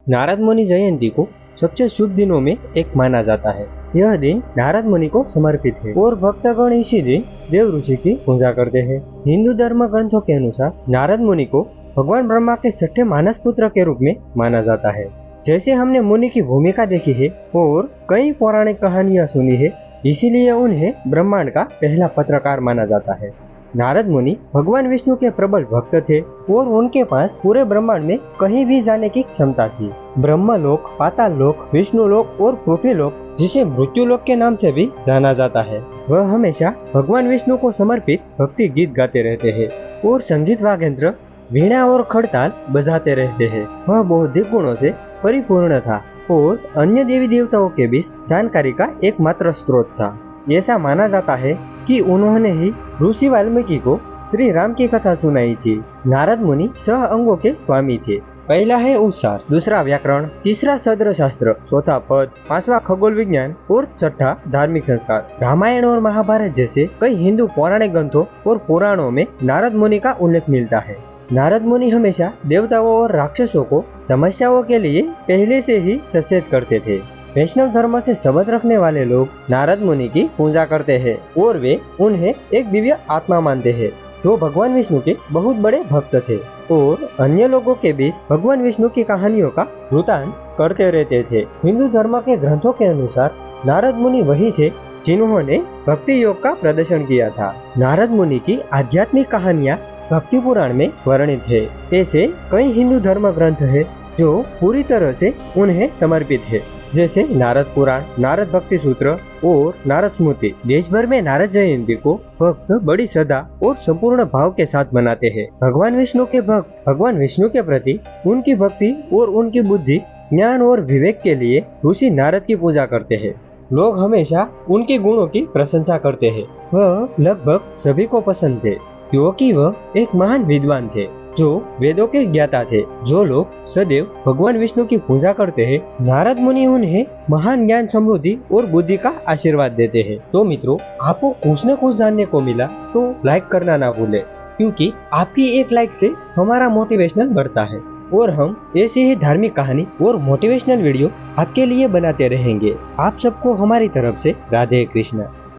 नारद मुनि जयंती को सबसे शुभ दिनों में एक माना जाता है। यह दिन नारद मुनि को समर्पित है और भक्तगण इसी दिन देव ऋषि की पूजा करते हैं। हिंदू धर्म ग्रंथों के अनुसार नारद मुनि को भगवान ब्रह्मा के छठे मानस पुत्र के रूप में माना जाता है। जैसे हमने मुनि की भूमिका देखी है और कई पौराणिक कहानियां सुनी है, इसीलिए उन्हें ब्रह्मांड का पहला पत्रकार माना जाता है। नारद मुनि भगवान विष्णु के प्रबल भक्त थे और उनके पास पूरे ब्रह्मांड में कहीं भी जाने की क्षमता थी। ब्रह्मलोक, पाताल लोक, विष्णु लोक और पृथ्वी लोक, जिसे मृत्यु लोक के नाम से भी जाना जाता है, वह हमेशा भगवान विष्णु को समर्पित भक्ति गीत गाते रहते हैं और संगीत वाद्ययंत्र, वीणा और खड़ताल बजाते रहते हैं। वह बौद्धिक गुणों से परिपूर्ण था और अन्य देवी देवताओं के बीच जानकारी का एकमात्र स्रोत था। ऐसा माना जाता है कि उन्होंने ही ऋषि वाल्मीकि को श्री राम की कथा सुनाई थी। नारद मुनि 6 अंगों के स्वामी थे। पहला है उच्चार, दूसरा व्याकरण, तीसरा सद्र शास्त्र, चौथा पद, पांचवा खगोल विज्ञान और छठा धार्मिक संस्कार। रामायण और महाभारत जैसे कई हिंदू पौराणिक ग्रंथों और पुराणों में नारद मुनि का उल्लेख मिलता है। नारद मुनि हमेशा देवताओं और राक्षसों को समस्याओं के लिए पहले से ही सचेत करते थे। वैष्णव धर्म से संबंध रखने वाले लोग नारद मुनि की पूजा करते हैं और वे उन्हें एक दिव्य आत्मा मानते हैं जो भगवान विष्णु के बहुत बड़े भक्त थे और अन्य लोगों के बीच भगवान विष्णु की कहानियों का वृतांत करते रहते थे। हिंदू धर्म के ग्रंथों के अनुसार नारद मुनि वही थे जिन्होंने भक्ति योग का प्रदर्शन किया था। नारद मुनि की आध्यात्मिक कहानियाँ भक्ति पुराण में वर्णित है। ऐसे कई हिंदू धर्म ग्रंथ है जो पूरी तरह से उन्हें समर्पित है, जैसे नारद पुराण, नारद भक्ति सूत्र और नारद स्मृति। देश भर में नारद जयंती को भक्त बड़ी श्रद्धा और संपूर्ण भाव के साथ मनाते हैं। भगवान विष्णु के भक्त भगवान विष्णु के प्रति उनकी भक्ति और उनकी बुद्धि, ज्ञान और विवेक के लिए ऋषि नारद की पूजा करते हैं। लोग हमेशा उनके गुणों की प्रशंसा करते हैं। वह लगभग सभी को पसंद थे क्योंकि वह एक महान विद्वान थे जो वेदों के ज्ञाता थे। जो लोग सदैव भगवान विष्णु की पूजा करते हैं, नारद मुनि उन्हें महान ज्ञान, समृद्धि और बुद्धि का आशीर्वाद देते हैं। तो मित्रों, आपको कुछ न कुछ जानने को मिला तो लाइक करना ना भूले, क्योंकि आपकी एक लाइक से हमारा मोटिवेशनल बढ़ता है और हम ऐसी ही धार्मिक कहानी और मोटिवेशनल वीडियो आपके लिए बनाते रहेंगे। आप सबको हमारी तरफ से राधे कृष्णा।